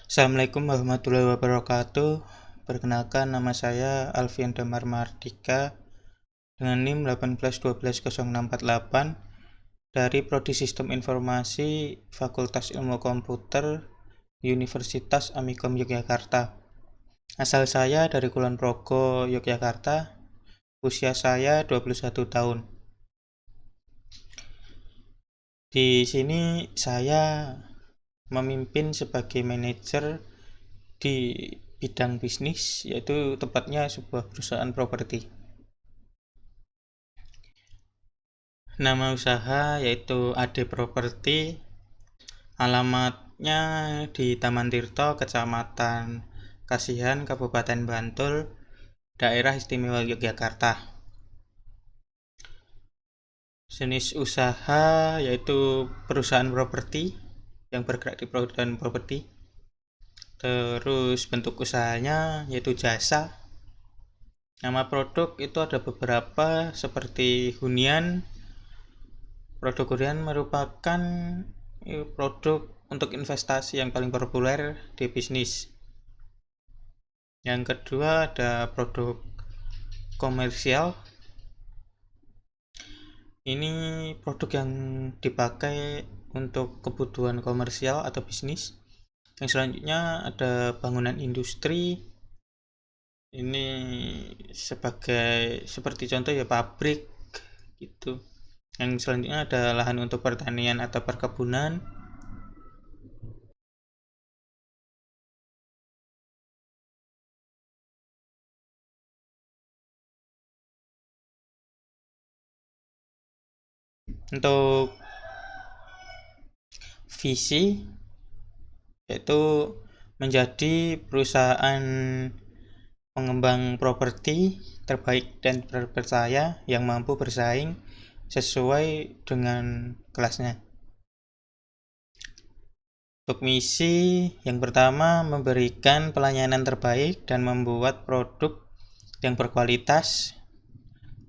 Assalamualaikum warahmatullahi wabarakatuh. Perkenalkan, nama saya Alfian Damar Mardika dengan NIM 18120648 dari Prodi Sistem Informasi Fakultas Ilmu Komputer Universitas Amikom Yogyakarta. Asal saya dari Kulon Progo, Yogyakarta. Usia saya 21 tahun. Di sini saya memimpin sebagai manajer di bidang bisnis, yaitu tepatnya sebuah perusahaan properti. Nama usaha yaitu AD Properti, alamatnya di Taman Tirto, Kecamatan Kasihan, Kabupaten Bantul, Daerah Istimewa Yogyakarta. Jenis usaha yaitu perusahaan properti yang bergerak di perusahaan properti. Terus bentuk usahanya yaitu jasa. Nama produk itu ada beberapa seperti hunian. Produk hunian merupakan produk untuk investasi yang paling populer di bisnis. Yang kedua ada produk komersial. Ini produk yang dipakai untuk kebutuhan komersial atau bisnis. Yang selanjutnya ada bangunan industri. Ini seperti contoh ya pabrik gitu. Yang selanjutnya ada lahan untuk pertanian atau perkebunan. Untuk visi yaitu menjadi perusahaan pengembang properti terbaik dan terpercaya yang mampu bersaing sesuai dengan kelasnya. Untuk misi yang pertama, memberikan pelayanan terbaik dan membuat produk yang berkualitas,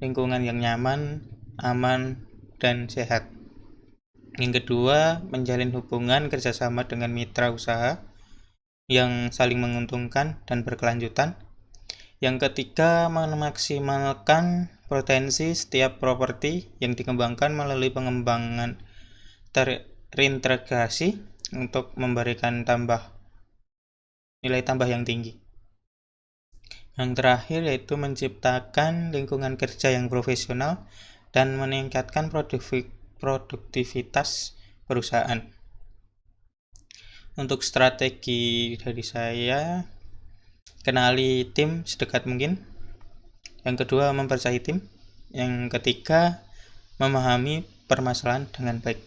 lingkungan yang nyaman, aman, dan sehat. Yang kedua, menjalin hubungan kerjasama dengan mitra usaha yang saling menguntungkan dan berkelanjutan. Yang ketiga, memaksimalkan potensi setiap properti yang dikembangkan melalui pengembangan terintegrasi untuk memberikan nilai tambah yang tinggi. Yang terakhir yaitu menciptakan lingkungan kerja yang profesional dan meningkatkan produktivitas perusahaan. Untuk strategi dari saya, kenali tim sedekat mungkin. Yang kedua, mempercayai tim. Yang ketiga, memahami permasalahan dengan baik.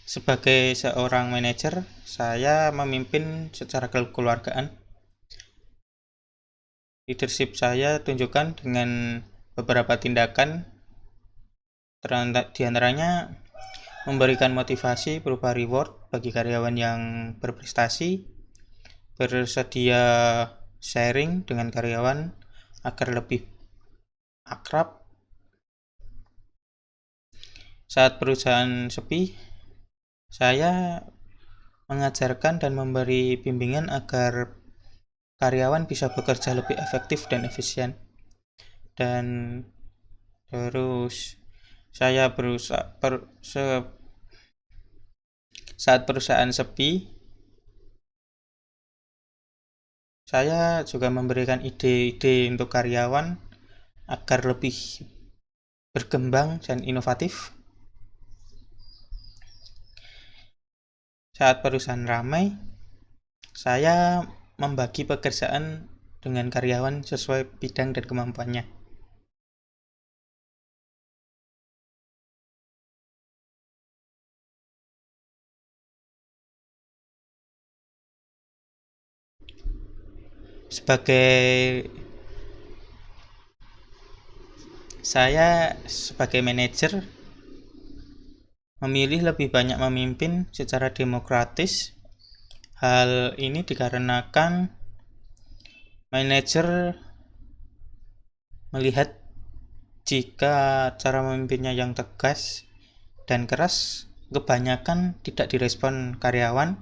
Sebagai seorang manajer, saya memimpin secara kekeluargaan. Leadership saya tunjukkan dengan beberapa tindakan, di antaranya memberikan motivasi berupa reward bagi karyawan yang berprestasi, bersedia sharing dengan karyawan agar lebih akrab. Saat perusahaan sepi, saya mengajarkan dan memberi bimbingan agar karyawan bisa bekerja lebih efektif dan efisien. Dan terus saya saat perusahaan sepi, saya juga memberikan ide-ide untuk karyawan agar lebih berkembang dan inovatif. Saat perusahaan ramai, saya membagi pekerjaan dengan karyawan sesuai bidang dan kemampuannya. Sebagai manajer memilih lebih banyak memimpin secara demokratis. Hal ini dikarenakan Manajer melihat jika cara memimpinnya yang tegas dan keras kebanyakan tidak direspon karyawan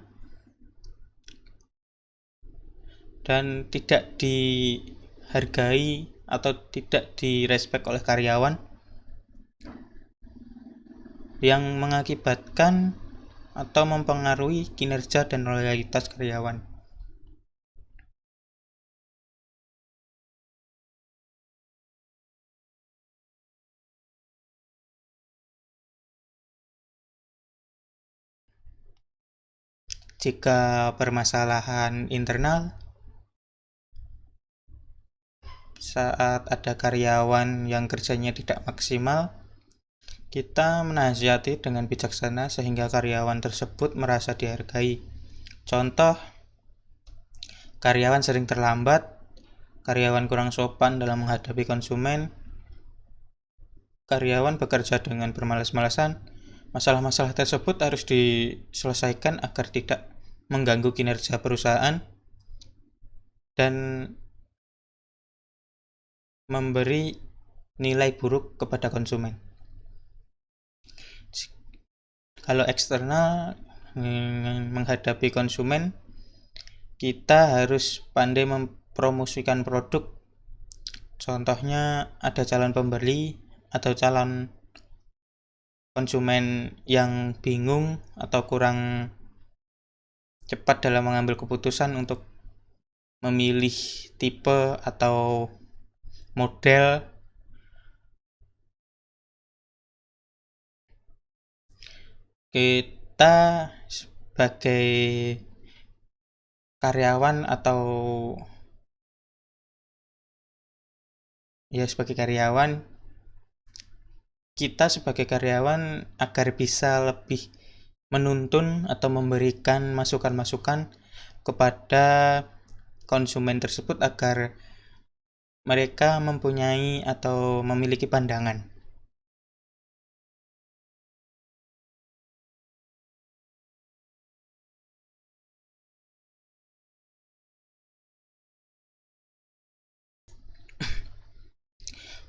dan tidak dihargai atau tidak direspek oleh karyawan, yang mengakibatkan atau mempengaruhi kinerja dan loyalitas karyawan. Jika permasalahan internal, saat ada karyawan yang kerjanya tidak maksimal, kita menasihati dengan bijaksana sehingga karyawan tersebut merasa dihargai. Contoh, karyawan sering terlambat, karyawan kurang sopan dalam menghadapi konsumen, karyawan bekerja dengan bermalas-malasan. Masalah-masalah tersebut harus diselesaikan agar tidak mengganggu kinerja perusahaan dan memberi nilai buruk kepada konsumen. Kalau eksternal menghadapi konsumen, kita harus pandai mempromosikan produk. Contohnya ada calon pembeli atau calon konsumen yang bingung atau kurang cepat dalam mengambil keputusan untuk memilih tipe atau model. Kita sebagai karyawan atau kita sebagai karyawan agar bisa lebih menuntun atau memberikan masukan-masukan kepada konsumen tersebut agar mereka mempunyai atau memiliki pandangan.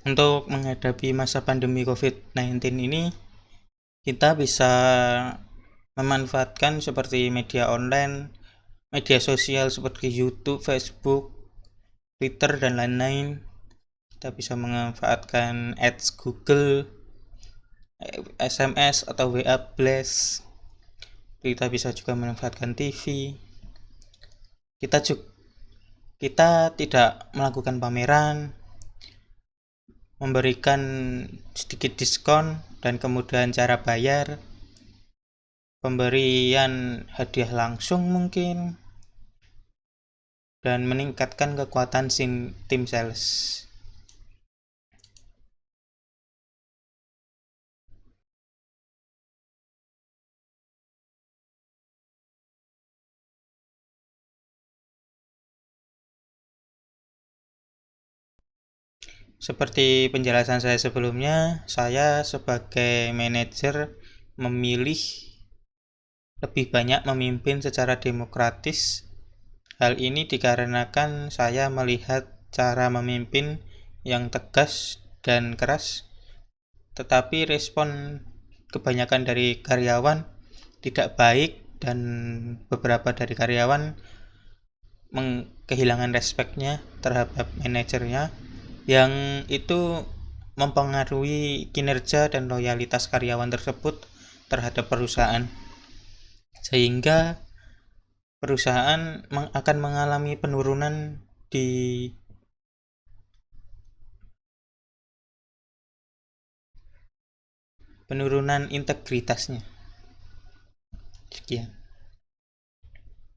Untuk menghadapi masa pandemi COVID-19 ini, kita bisa memanfaatkan seperti media online, media sosial seperti YouTube, Facebook, Twitter, dan lain-lain. Kita bisa memanfaatkan ads Google, SMS atau WA Blast. Kita bisa juga memanfaatkan TV. Kita tidak melakukan pameran, memberikan sedikit diskon dan kemudahan cara bayar, pemberian hadiah langsung mungkin, dan meningkatkan kekuatan tim sales. Seperti penjelasan saya sebelumnya, saya sebagai manajer memilih lebih banyak memimpin secara demokratis. Hal ini dikarenakan saya melihat cara memimpin yang tegas dan keras, tetapi respon kebanyakan dari karyawan tidak baik dan beberapa dari karyawan kehilangan respeknya terhadap manajernya, yang itu mempengaruhi kinerja dan loyalitas karyawan tersebut terhadap perusahaan, sehingga perusahaan akan mengalami penurunan integritasnya. Sekian.